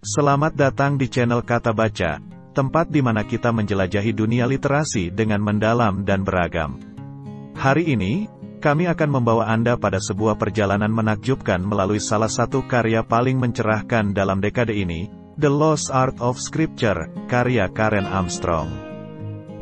Selamat datang di channel Kata Baca, tempat di mana kita menjelajahi dunia literasi dengan mendalam dan beragam. Hari ini, kami akan membawa Anda pada sebuah perjalanan menakjubkan melalui salah satu karya paling mencerahkan dalam dekade ini, The Lost Art of Scripture, karya Karen Armstrong.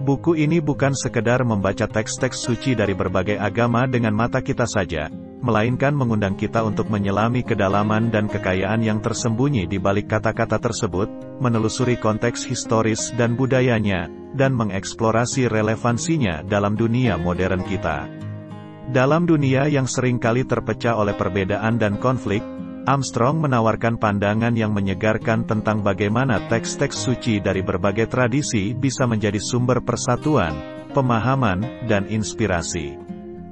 Buku ini bukan sekedar membaca teks-teks suci dari berbagai agama dengan mata kita saja, melainkan mengundang kita untuk menyelami kedalaman dan kekayaan yang tersembunyi di balik kata-kata tersebut, menelusuri konteks historis dan budayanya, dan mengeksplorasi relevansinya dalam dunia modern kita. Dalam dunia yang seringkali terpecah oleh perbedaan dan konflik, Armstrong menawarkan pandangan yang menyegarkan tentang bagaimana teks-teks suci dari berbagai tradisi bisa menjadi sumber persatuan, pemahaman, dan inspirasi.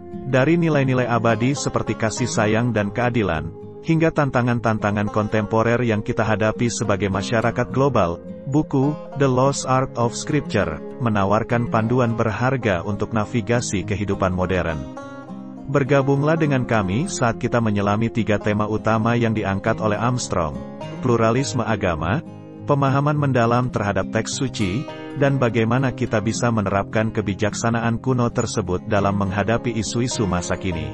Dari nilai-nilai abadi seperti kasih sayang dan keadilan, hingga tantangan-tantangan kontemporer yang kita hadapi sebagai masyarakat global, buku The Lost Art of Scripture menawarkan panduan berharga untuk navigasi kehidupan modern. Bergabunglah dengan kami saat kita menyelami 3 tema utama yang diangkat oleh Armstrong: pluralisme agama, pemahaman mendalam terhadap teks suci, dan bagaimana kita bisa menerapkan kebijaksanaan kuno tersebut dalam menghadapi isu-isu masa kini.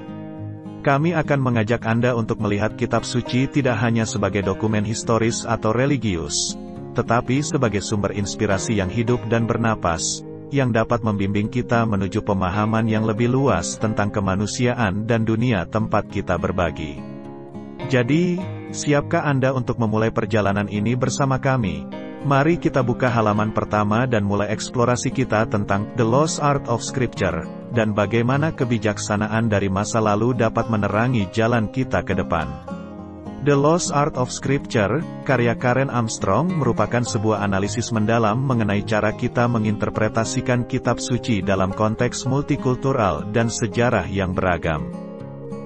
Kami akan mengajak Anda untuk melihat kitab suci tidak hanya sebagai dokumen historis atau religius, tetapi sebagai sumber inspirasi yang hidup dan bernapas, yang dapat membimbing kita menuju pemahaman yang lebih luas tentang kemanusiaan dan dunia tempat kita berbagi. Jadi, siapkah Anda untuk memulai perjalanan ini bersama kami? Mari kita buka halaman pertama dan mulai eksplorasi kita tentang The Lost Art of Scripture, dan bagaimana kebijaksanaan dari masa lalu dapat menerangi jalan kita ke depan. The Lost Art of Scripture, karya Karen Armstrong, merupakan sebuah analisis mendalam mengenai cara kita menginterpretasikan kitab suci dalam konteks multikultural dan sejarah yang beragam.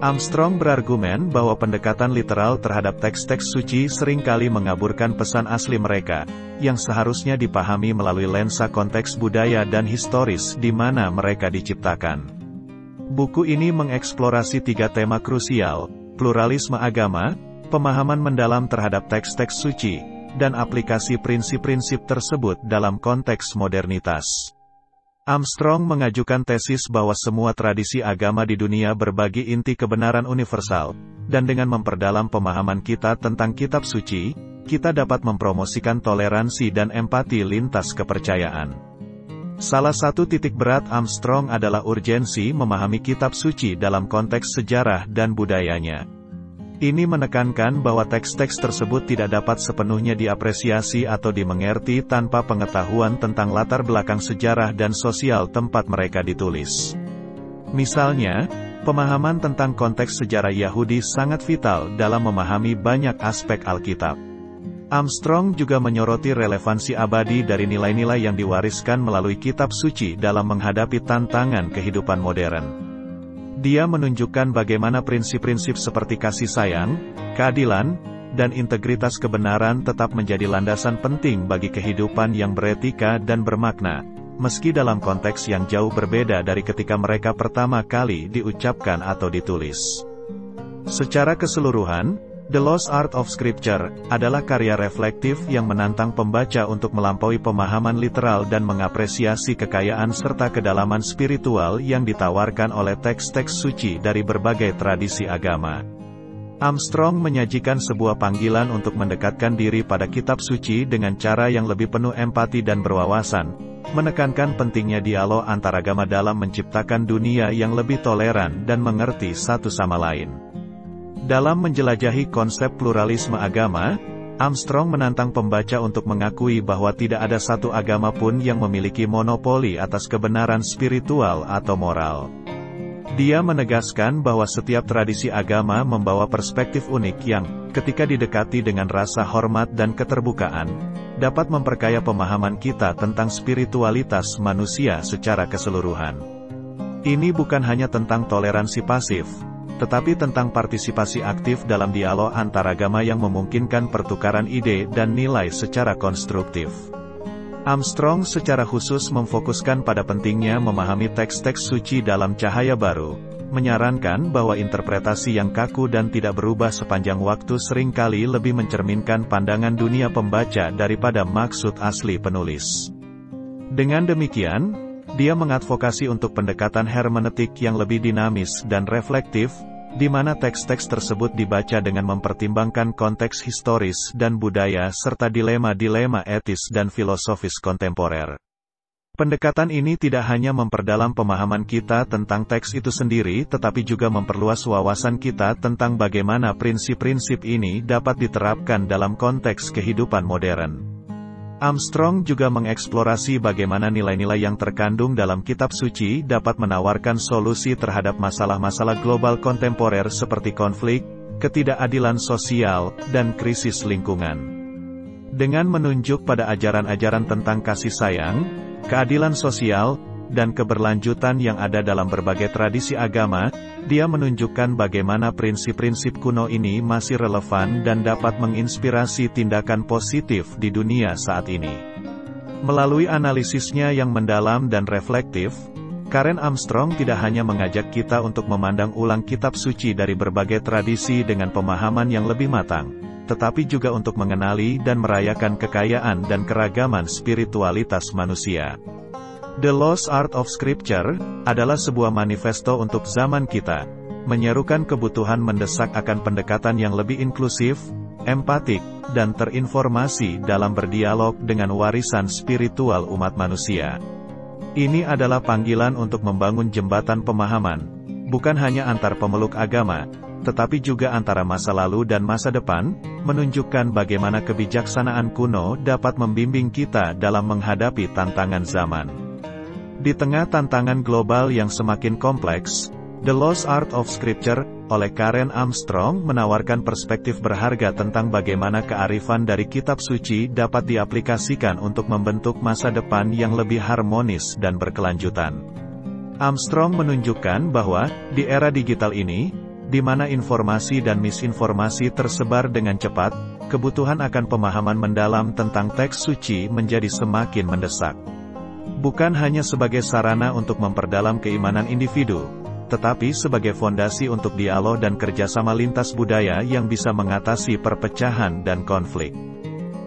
Armstrong berargumen bahwa pendekatan literal terhadap teks-teks suci seringkali mengaburkan pesan asli mereka, yang seharusnya dipahami melalui lensa konteks budaya dan historis di mana mereka diciptakan. Buku ini mengeksplorasi 3 tema krusial: pluralisme agama, pemahaman mendalam terhadap teks-teks suci, dan aplikasi prinsip-prinsip tersebut dalam konteks modernitas. Armstrong mengajukan tesis bahwa semua tradisi agama di dunia berbagi inti kebenaran universal, dan dengan memperdalam pemahaman kita tentang kitab suci, kita dapat mempromosikan toleransi dan empati lintas kepercayaan. Salah satu titik berat Armstrong adalah urgensi memahami kitab suci dalam konteks sejarah dan budayanya. Ini menekankan bahwa teks-teks tersebut tidak dapat sepenuhnya diapresiasi atau dimengerti tanpa pengetahuan tentang latar belakang sejarah dan sosial tempat mereka ditulis. Misalnya, pemahaman tentang konteks sejarah Yahudi sangat vital dalam memahami banyak aspek Alkitab. Armstrong juga menyoroti relevansi abadi dari nilai-nilai yang diwariskan melalui kitab suci dalam menghadapi tantangan kehidupan modern. Dia menunjukkan bagaimana prinsip-prinsip seperti kasih sayang, keadilan, dan integritas kebenaran tetap menjadi landasan penting bagi kehidupan yang beretika dan bermakna, meski dalam konteks yang jauh berbeda dari ketika mereka pertama kali diucapkan atau ditulis. Secara keseluruhan, The Lost Art of Scripture adalah karya reflektif yang menantang pembaca untuk melampaui pemahaman literal dan mengapresiasi kekayaan serta kedalaman spiritual yang ditawarkan oleh teks-teks suci dari berbagai tradisi agama. Armstrong menyajikan sebuah panggilan untuk mendekatkan diri pada kitab suci dengan cara yang lebih penuh empati dan berwawasan, menekankan pentingnya dialog antaragama dalam menciptakan dunia yang lebih toleran dan mengerti satu sama lain. Dalam menjelajahi konsep pluralisme agama, Armstrong menantang pembaca untuk mengakui bahwa tidak ada satu agama pun yang memiliki monopoli atas kebenaran spiritual atau moral. Dia menegaskan bahwa setiap tradisi agama membawa perspektif unik yang, ketika didekati dengan rasa hormat dan keterbukaan, dapat memperkaya pemahaman kita tentang spiritualitas manusia secara keseluruhan. Ini bukan hanya tentang toleransi pasif, tetapi tentang partisipasi aktif dalam dialog antaragama yang memungkinkan pertukaran ide dan nilai secara konstruktif. Armstrong secara khusus memfokuskan pada pentingnya memahami teks-teks suci dalam cahaya baru, menyarankan bahwa interpretasi yang kaku dan tidak berubah sepanjang waktu seringkali lebih mencerminkan pandangan dunia pembaca daripada maksud asli penulis. Dengan demikian, dia mengadvokasi untuk pendekatan hermeneutik yang lebih dinamis dan reflektif, di mana teks-teks tersebut dibaca dengan mempertimbangkan konteks historis dan budaya serta dilema-dilema etis dan filosofis kontemporer. Pendekatan ini tidak hanya memperdalam pemahaman kita tentang teks itu sendiri tetapi juga memperluas wawasan kita tentang bagaimana prinsip-prinsip ini dapat diterapkan dalam konteks kehidupan modern. Armstrong juga mengeksplorasi bagaimana nilai-nilai yang terkandung dalam kitab suci dapat menawarkan solusi terhadap masalah-masalah global kontemporer seperti konflik, ketidakadilan sosial, dan krisis lingkungan. Dengan menunjuk pada ajaran-ajaran tentang kasih sayang, keadilan sosial, dan keberlanjutan yang ada dalam berbagai tradisi agama, dia menunjukkan bagaimana prinsip-prinsip kuno ini masih relevan dan dapat menginspirasi tindakan positif di dunia saat ini. Melalui analisisnya yang mendalam dan reflektif, Karen Armstrong tidak hanya mengajak kita untuk memandang ulang kitab suci dari berbagai tradisi dengan pemahaman yang lebih matang, tetapi juga untuk mengenali dan merayakan kekayaan dan keragaman spiritualitas manusia. The Lost Art of Scripture adalah sebuah manifesto untuk zaman kita, menyerukan kebutuhan mendesak akan pendekatan yang lebih inklusif, empatik, dan terinformasi dalam berdialog dengan warisan spiritual umat manusia. Ini adalah panggilan untuk membangun jembatan pemahaman, bukan hanya antar pemeluk agama, tetapi juga antara masa lalu dan masa depan, menunjukkan bagaimana kebijaksanaan kuno dapat membimbing kita dalam menghadapi tantangan zaman. Di tengah tantangan global yang semakin kompleks, The Lost Art of Scripture, oleh Karen Armstrong menawarkan perspektif berharga tentang bagaimana kearifan dari kitab suci dapat diaplikasikan untuk membentuk masa depan yang lebih harmonis dan berkelanjutan. Armstrong menunjukkan bahwa, di era digital ini, di mana informasi dan misinformasi tersebar dengan cepat, kebutuhan akan pemahaman mendalam tentang teks suci menjadi semakin mendesak. Bukan hanya sebagai sarana untuk memperdalam keimanan individu, tetapi sebagai fondasi untuk dialog dan kerjasama lintas budaya yang bisa mengatasi perpecahan dan konflik.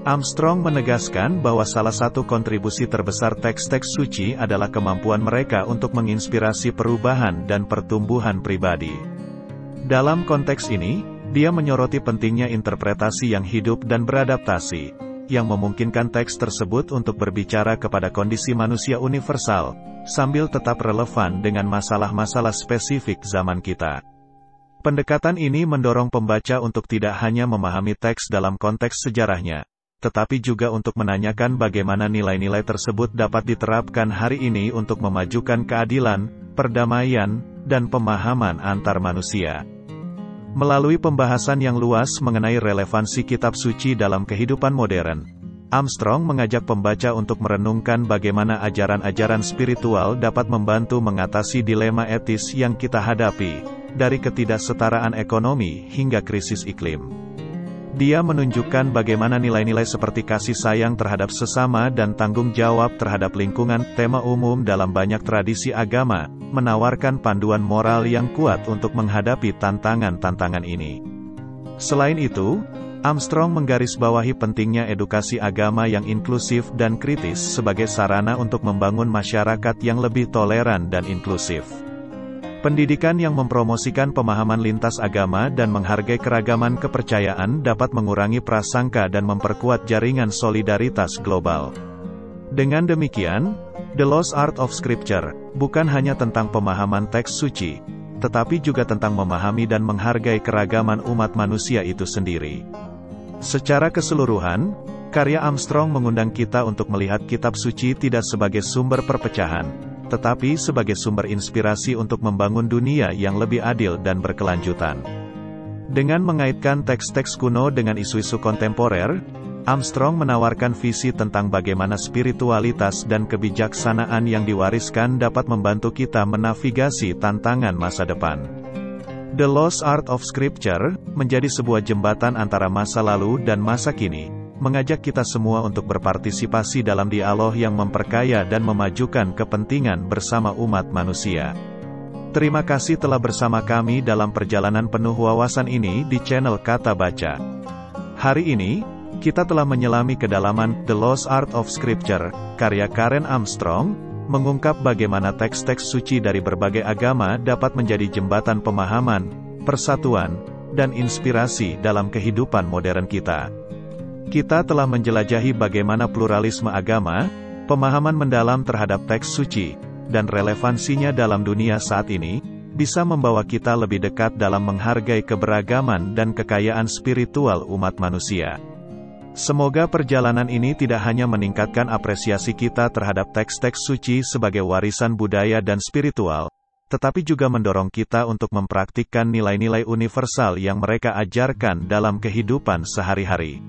Armstrong menegaskan bahwa salah satu kontribusi terbesar teks-teks suci adalah kemampuan mereka untuk menginspirasi perubahan dan pertumbuhan pribadi. Dalam konteks ini, dia menyoroti pentingnya interpretasi yang hidup dan beradaptasi, yang memungkinkan teks tersebut untuk berbicara kepada kondisi manusia universal, sambil tetap relevan dengan masalah-masalah spesifik zaman kita. Pendekatan ini mendorong pembaca untuk tidak hanya memahami teks dalam konteks sejarahnya, tetapi juga untuk menanyakan bagaimana nilai-nilai tersebut dapat diterapkan hari ini untuk memajukan keadilan, perdamaian, dan pemahaman antar manusia. Melalui pembahasan yang luas mengenai relevansi kitab suci dalam kehidupan modern, Armstrong mengajak pembaca untuk merenungkan bagaimana ajaran-ajaran spiritual dapat membantu mengatasi dilema etis yang kita hadapi, dari ketidaksetaraan ekonomi hingga krisis iklim. Dia menunjukkan bagaimana nilai-nilai seperti kasih sayang terhadap sesama dan tanggung jawab terhadap lingkungan, tema umum dalam banyak tradisi agama, menawarkan panduan moral yang kuat untuk menghadapi tantangan-tantangan ini. Selain itu, Armstrong menggarisbawahi pentingnya edukasi agama yang inklusif dan kritis sebagai sarana untuk membangun masyarakat yang lebih toleran dan inklusif. Pendidikan yang mempromosikan pemahaman lintas agama dan menghargai keragaman kepercayaan dapat mengurangi prasangka dan memperkuat jaringan solidaritas global. Dengan demikian, The Lost Art of Scripture bukan hanya tentang pemahaman teks suci, tetapi juga tentang memahami dan menghargai keragaman umat manusia itu sendiri. Secara keseluruhan, karya Armstrong mengundang kita untuk melihat kitab suci tidak sebagai sumber perpecahan, tetapi sebagai sumber inspirasi untuk membangun dunia yang lebih adil dan berkelanjutan. Dengan mengaitkan teks-teks kuno dengan isu-isu kontemporer, Armstrong menawarkan visi tentang bagaimana spiritualitas dan kebijaksanaan yang diwariskan dapat membantu kita menavigasi tantangan masa depan. The Lost Art of Scripture menjadi sebuah jembatan antara masa lalu dan masa kini, mengajak kita semua untuk berpartisipasi dalam dialog yang memperkaya dan memajukan kepentingan bersama umat manusia. Terima kasih telah bersama kami dalam perjalanan penuh wawasan ini di channel Kata Baca. Hari ini, kita telah menyelami kedalaman The Lost Art of Scripture, karya Karen Armstrong, mengungkap bagaimana teks-teks suci dari berbagai agama dapat menjadi jembatan pemahaman, persatuan, dan inspirasi dalam kehidupan modern kita. Kita telah menjelajahi bagaimana pluralisme agama, pemahaman mendalam terhadap teks suci, dan relevansinya dalam dunia saat ini, bisa membawa kita lebih dekat dalam menghargai keberagaman dan kekayaan spiritual umat manusia. Semoga perjalanan ini tidak hanya meningkatkan apresiasi kita terhadap teks-teks suci sebagai warisan budaya dan spiritual, tetapi juga mendorong kita untuk mempraktikkan nilai-nilai universal yang mereka ajarkan dalam kehidupan sehari-hari.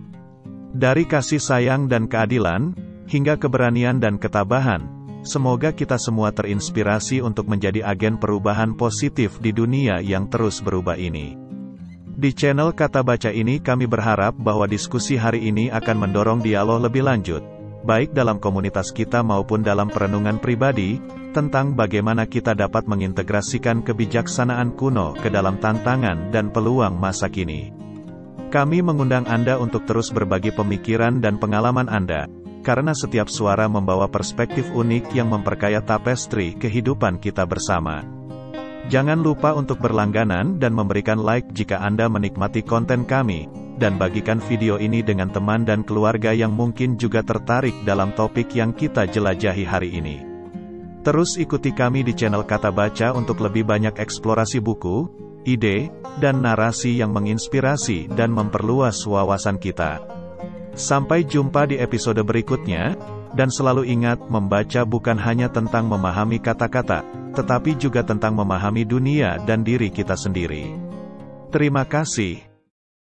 Dari kasih sayang dan keadilan, hingga keberanian dan ketabahan, semoga kita semua terinspirasi untuk menjadi agen perubahan positif di dunia yang terus berubah ini. Di channel Kata Baca ini kami berharap bahwa diskusi hari ini akan mendorong dialog lebih lanjut, baik dalam komunitas kita maupun dalam perenungan pribadi, tentang bagaimana kita dapat mengintegrasikan kebijaksanaan kuno ke dalam tantangan dan peluang masa kini. Kami mengundang Anda untuk terus berbagi pemikiran dan pengalaman Anda, karena setiap suara membawa perspektif unik yang memperkaya tapestri kehidupan kita bersama. Jangan lupa untuk berlangganan dan memberikan like jika Anda menikmati konten kami, dan bagikan video ini dengan teman dan keluarga yang mungkin juga tertarik dalam topik yang kita jelajahi hari ini. Terus ikuti kami di channel Kata Baca untuk lebih banyak eksplorasi buku, ide, dan narasi yang menginspirasi dan memperluas wawasan kita. Sampai jumpa di episode berikutnya, dan selalu ingat, membaca bukan hanya tentang memahami kata-kata, tetapi juga tentang memahami dunia dan diri kita sendiri. Terima kasih.